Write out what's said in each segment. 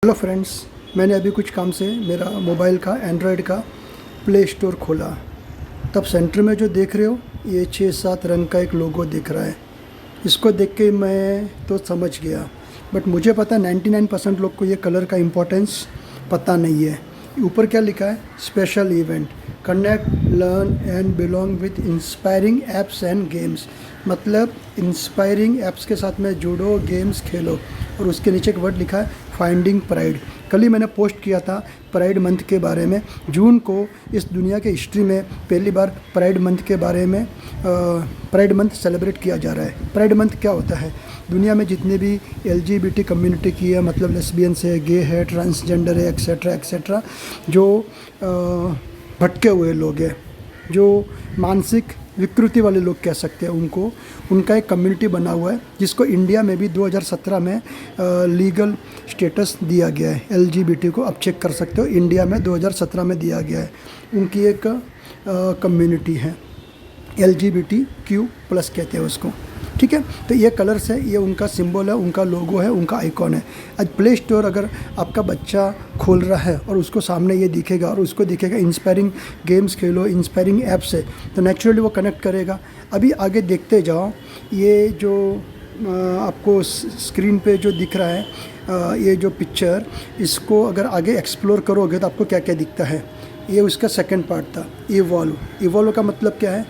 Hello friends, मैंने अभी कुछ काम से मेरा मोबाइल का एंड्रॉयड का प्ले स्टोर खोला। तब सेंटर में जो देख रहे हो ये 6-7 रंग का एक लोगो दिख रहा है। इसको देख के मैं तो समझ गया, बट मुझे पता 99% लोग को ये कलर का इम्पोर्टेंस पता नहीं है। ऊपर क्या लिखा है? Special event, connect, learn and belong with inspiring apps and games. मतलब इंस्पायरिंग एप्स के साथ में जुड़ो, गेम्स खेलो। और उसके नीचे एक वर्ड लिखा है फाइंडिंग प्राइड। कल ही मैंने पोस्ट किया था प्राइड मंथ के बारे में। जून को इस दुनिया के हिस्ट्री में पहली बार प्राइड मंथ के बारे में प्राइड मंथ सेलिब्रेट किया जा रहा है। प्राइड मंथ क्या होता है? दुनिया में जितने भी LGBT कम्युनिटी की है, मतलब लेस्बियंस है, गे है, ट्रांसजेंडर है, एक्सेट्रा एक्सेट्रा, जो भटके हुए लोग हैं, जो मानसिक विकृति वाले लोग कह सकते हैं उनको, उनका एक कम्युनिटी बना हुआ है जिसको इंडिया में भी 2017 में लीगल स्टेटस दिया गया है। LGBT को आप चेक कर सकते हो, इंडिया में 2017 में दिया गया है। उनकी एक कम्युनिटी है, LGBTQ+ कहते हैं उसको, ठीक है। तो ये कलर्स है, ये उनका सिंबल है, उनका लोगो है, उनका आइकॉन है। आज प्ले स्टोर अगर आपका बच्चा खोल रहा है और उसको सामने ये दिखेगा और उसको दिखेगा इंस्पायरिंग गेम्स खेलो, इंस्पायरिंग ऐप्स है, तो नेचुरली वो कनेक्ट करेगा। अभी आगे देखते जाओ, ये जो आपको स्क्रीन पे जो दिख रहा है, ये जो पिक्चर, इसको अगर आगे एक्सप्लोर करोगे तो आपको क्या क्या दिखता है। ये उसका सेकंड पार्ट था, इवॉल्व का मतलब क्या है?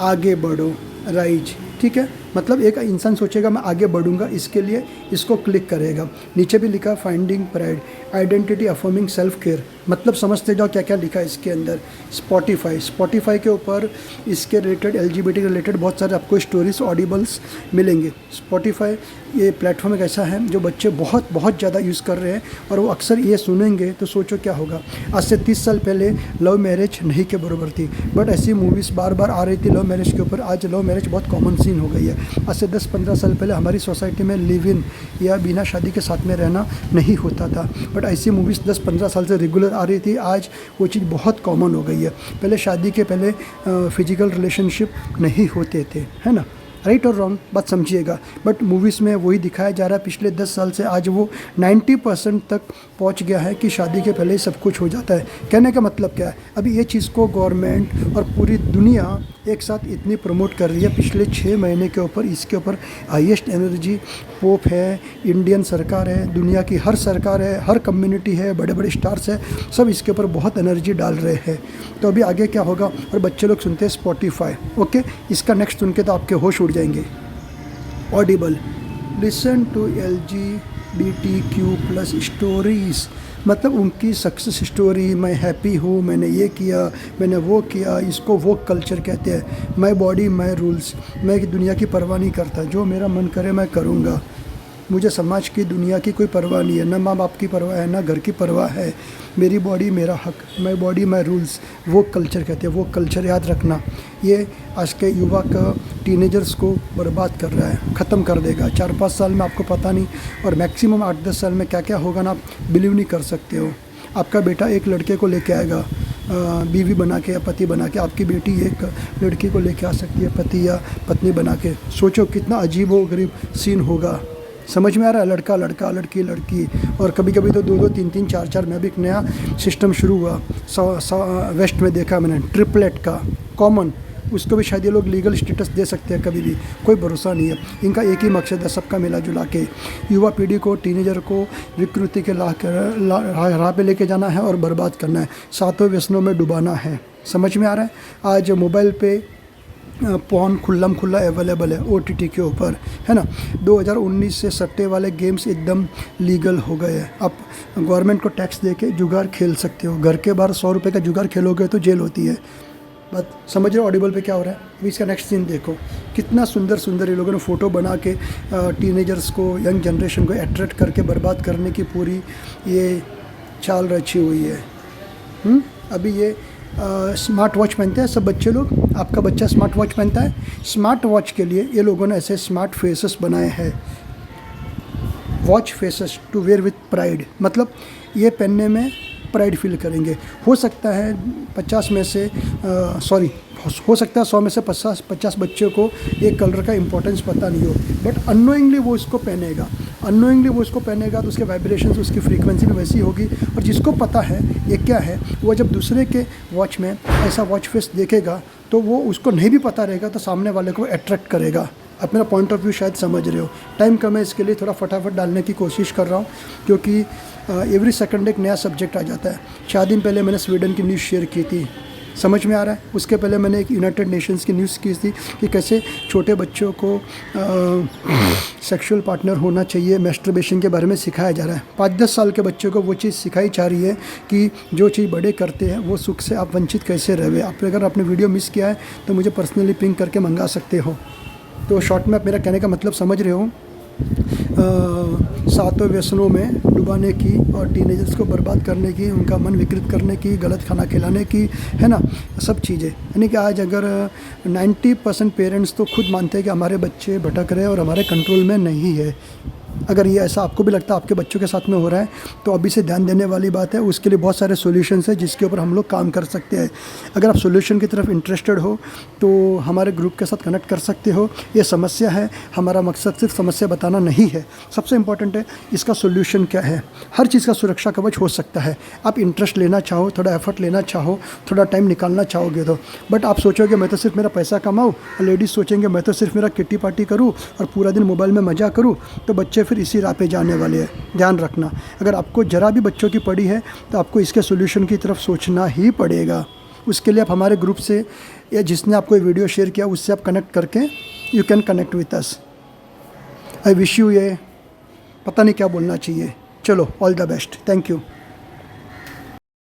आगे बढ़ो, राइज, ठीक है। मतलब एक इंसान सोचेगा मैं आगे बढ़ूंगा, इसके लिए इसको क्लिक करेगा। नीचे भी लिखा finding pride, identity affirming self care. मतलब समझते जाओ क्या क्या लिखा है इसके अंदर। स्पॉटिफाई के ऊपर इसके रिलेटेड, LGBT के रिलेटेड बहुत सारे आपको स्टोरीज, ऑडिबल्स मिलेंगे। स्पॉटिफाई ये प्लेटफॉर्म एक ऐसा है जो बच्चे बहुत बहुत ज़्यादा यूज़ कर रहे हैं और वो अक्सर ये सुनेंगे तो सोचो क्या होगा। आज से 30 साल पहले लव मैरिज नहीं के बराबर थी, बट ऐसी मूवीज़ बार बार आ रही थी लव मैरिज के ऊपर। आज लव मैरिज बहुत कॉमन सीन हो गई है। आज से 10-15 साल पहले हमारी सोसाइटी में लिव इन या बिना शादी के साथ में रहना नहीं होता था, बट ऐसी मूवीज़ 10-15 साल से रेगुलर आ रही थी। आज वो चीज़ बहुत कॉमन हो गई है। पहले शादी के पहले फिजिकल रिलेशनशिप नहीं होते थे, है ना। राइट और रॉन्ग बात समझिएगा, बट मूवीज़ में वही दिखाया जा रहा है। पिछले 10 साल से आज वो 90% तक पहुंच गया है कि शादी के पहले ही सब कुछ हो जाता है। कहने का मतलब क्या है? अभी ये चीज़ को गवर्नमेंट और पूरी दुनिया एक साथ इतनी प्रमोट कर रही है। पिछले 6 महीने के ऊपर इसके ऊपर हाईएस्ट एनर्जी पोप है, इंडियन सरकार है, दुनिया की हर सरकार है, हर कम्युनिटी है, बड़े बड़े स्टार्स है, सब इसके ऊपर बहुत एनर्जी डाल रहे हैं। तो अभी आगे क्या होगा? और बच्चे लोग सुनते हैं स्पॉटिफाई, ओके, इसका नेक्स्ट सुन के तो आपके होश उड़ जाएंगे। Audible, listen to LGBTQ+ stories. मतलब उनकी सक्सेस स्टोरी, मैं हैप्पी हूँ, मैंने ये किया, मैंने वो किया, इसको वो कल्चर कहते हैं। माई बॉडी माई रूल्स, मैं दुनिया की परवाह नहीं करता, जो मेरा मन करे मैं करूँगा। मुझे समाज की, दुनिया की कोई परवाह नहीं है, ना माँ बाप की परवाह है, ना घर की परवाह है। मेरी बॉडी मेरा हक, माई बॉडी माई रूल्स, वो कल्चर कहते हैं। वो कल्चर याद रखना, ये आज के युवा का टीनेजर्स को बर्बाद कर रहा है, ख़त्म कर देगा। 4-5 साल में आपको पता नहीं, और मैक्सिमम 8-10 साल में क्या क्या होगा ना, आप बिलीव नहीं कर सकते हो। आपका बेटा एक लड़के को लेके आएगा बीवी बना के या पति बना के, आपकी बेटी एक लड़की को लेके आ सकती है पति या पत्नी बना के। सोचो कितना अजीब व गरीब सीन होगा। समझ में आ रहा है? लड़का लड़का, लड़की लड़की, और कभी कभी तो 2-2, 3-3, 4-4 में भी एक नया सिस्टम शुरू हुआ। वेस्ट में देखा मैंने, ट्रिपलेट का कॉमन, उसको भी शायद ये लोग लीगल स्टेटस दे सकते हैं कभी भी, कोई भरोसा नहीं है। इनका एक ही मकसद है, सबका मिला जुला के युवा पीढ़ी को, टीनेजर को विकृति के राह पे लेके जाना है और बर्बाद करना है, सातों व्यसनों में डुबाना है। समझ में आ रहा है? आज मोबाइल पे पॉर्न खुल्लम खुल्ला अवेलेबल है OTT के ऊपर, है ना। 2019 से सट्टे वाले गेम्स एकदम लीगल हो गए हैं। आप गवर्नमेंट को टैक्स दे के जुगाड़ खेल सकते हो। घर के बाहर 100 रुपये का जुगाड़ खेलोगे तो जेल होती है। बात समझ रहे हो ऑडिबल पे क्या हो रहा है? अभी इसका नेक्स्ट सीन देखो, कितना सुंदर सुंदर ये लोगों ने फ़ोटो बना के टीनेजर्स को, यंग जनरेशन को अट्रैक्ट करके बर्बाद करने की पूरी ये चाल रची हुई है। अभी ये स्मार्ट वॉच पहनते हैं सब बच्चे लोग। आपका बच्चा स्मार्ट वॉच पहनता है। स्मार्ट वॉच के लिए ये लोगों ने ऐसे स्मार्ट फेसेस बनाए हैं, watch faces to wear with pride. मतलब ये पहनने में प्राइड फील करेंगे। हो सकता है 50 में से हो सकता है 100 में से 50 बच्चों को एक कलर का इंपॉर्टेंस पता नहीं हो, बट अननोइंगली वो इसको पहनेगा। तो उसके वाइब्रेशंस, उसकी फ्रीक्वेंसी भी वैसी होगी। और जिसको पता है ये क्या है, वो जब दूसरे के वॉच में ऐसा वॉच फेस देखेगा तो वो उसको नहीं भी पता रहेगा तो सामने वाले को अट्रैक्ट करेगा। अब मेरा पॉइंट ऑफ व्यू शायद समझ रहे हो। टाइम कम है, इसके लिए थोड़ा फटाफट डालने की कोशिश कर रहा हूँ, क्योंकि एवरी सेकंड एक नया सब्जेक्ट आ जाता है। 4 दिन पहले मैंने स्वीडन की न्यूज़ शेयर की थी, समझ में आ रहा है। उसके पहले मैंने एक यूनाइटेड नेशंस की न्यूज़ की थी कि कैसे छोटे बच्चों को सेक्सुअल पार्टनर होना चाहिए, मैस्टरबेशन के बारे में सिखाया जा रहा है। 5-10 साल के बच्चों को वो चीज़ सिखाई जा रही है कि जो चीज़ बड़े करते हैं वो सुख से आप वंचित कैसे रहे। आप अगर आपने वीडियो मिस किया है तो मुझे पर्सनली पिंग करके मंगा सकते हो। तो शॉर्ट में आप मेरा कहने का मतलब समझ रहे हो। 7 व्यसनों में डुबाने की और टीनेजर्स को बर्बाद करने की, उनका मन विकृत करने की, गलत खाना खिलाने की, है ना, सब चीज़ें। यानी कि आज अगर 90% पेरेंट्स तो खुद मानते हैं कि हमारे बच्चे भटक रहे हैं और हमारे कंट्रोल में नहीं है। अगर ये ऐसा आपको भी लगता है आपके बच्चों के साथ में हो रहा है तो अभी से ध्यान देने वाली बात है। उसके लिए बहुत सारे सॉल्यूशंस हैं जिसके ऊपर हम लोग काम कर सकते हैं। अगर आप सॉल्यूशन की तरफ इंटरेस्टेड हो तो हमारे ग्रुप के साथ कनेक्ट कर सकते हो। ये समस्या है, हमारा मकसद सिर्फ समस्या बताना नहीं है, सबसे इम्पॉर्टेंट है इसका सॉल्यूशन क्या है। हर चीज़ का सुरक्षा कवच हो सकता है। आप इंटरेस्ट लेना चाहो, थोड़ा एफर्ट लेना चाहो, थोड़ा टाइम निकालना चाहोगे तो। बट आप सोचोगे मैं तो सिर्फ मेरा पैसा कमाऊँ, और लेडीज़ सोचेंगे मैं तो सिर्फ मेरा किट्टी पार्टी करूँ और पूरा दिन मोबाइल में मज़ा करूँ, तो बच्चे फिर इसी राह पे जाने वाले हैं। ध्यान रखना, अगर आपको ज़रा भी बच्चों की पड़ी है तो आपको इसके सॉल्यूशन की तरफ सोचना ही पड़ेगा। उसके लिए आप हमारे ग्रुप से या जिसने आपको ये वीडियो शेयर किया उससे आप कनेक्ट करके you can connect with us. I wish you, ये पता नहीं क्या बोलना चाहिए। चलो, all the best, thank you.